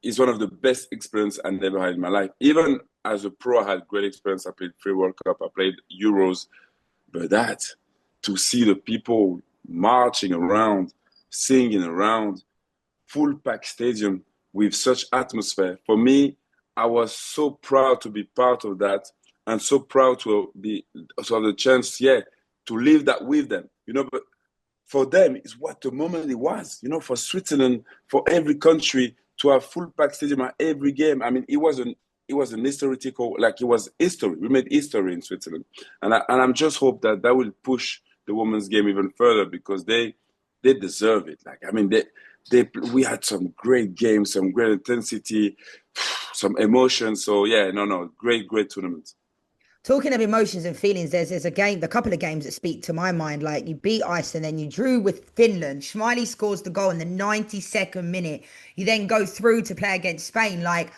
it's one of the best experience I never had in my life. Even as a pro, I had great experience. I played 3 World Cup, I played Euros, but to see the people marching around, singing around, full packed stadium with such atmosphere. For me, I was so proud to be part of that and so proud to have the chance, to live that with them. But for them, it's what the moment it was. For Switzerland, for every country to have full packed stadium at every game. I mean, it was an historical, like it was history. We made history in Switzerland, and I'm just hope that will push the women's game even further because they deserve it. Like I mean, we had some great games, some great intensity, some emotion. So yeah, no, great tournament. Talking of emotions and feelings, there's a couple of games that speak to my mind. Like you beat Iceland, then you drew with Finland. Schmeichel scores the goal in the 92nd minute. You then go through to play against Spain. Like,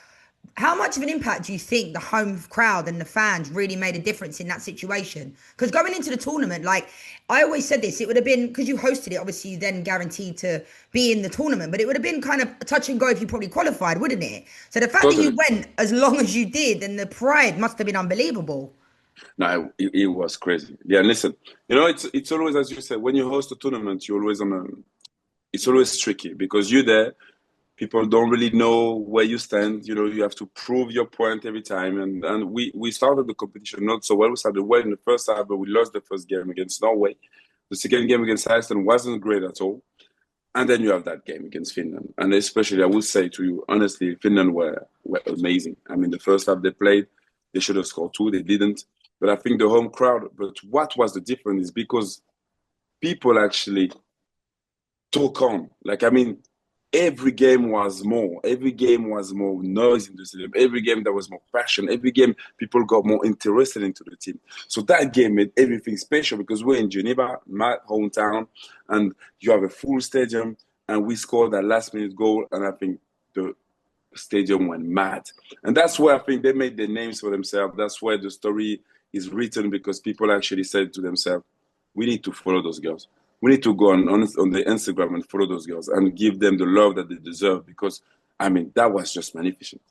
how much of an impact do you think the home crowd and the fans really made a difference in that situation? Because going into the tournament, like I always said this, it would have been, because you hosted it, obviously you then guaranteed to be in the tournament, but it would have been kind of a touch and go if you probably qualified, wouldn't it? So the fact that you Totally. went as long as you did and the pride must have been unbelievable. No, it was crazy. Yeah, listen, it's always as you said when you host a tournament, you're always it's always tricky because you're there. People don't really know where you stand. You have to prove your point every time. And we started the competition not so well. We started well in the first half, but we lost the first game against Norway. The second game against Iceland wasn't great at all. And then you have that game against Finland. And especially, I would say to you, honestly, Finland were amazing. I mean, the first half they played, they should have scored 2. They didn't. But I think the home crowd, but what was the difference is because people actually took on. Like, I mean, every game was more. Every game was more noise in the stadium. Every game there was more passion. Every game people got more interested into the team. So that game made everything special because we're in Geneva, my hometown, and you have a full stadium, and we scored that last minute goal, and I think the stadium went mad. And that's where I think they made their names for themselves. That's where the story is written because people actually said to themselves, we need to follow those girls. We need to go on the Instagram and follow those girls and give them the love that they deserve because, I mean, that was just magnificent.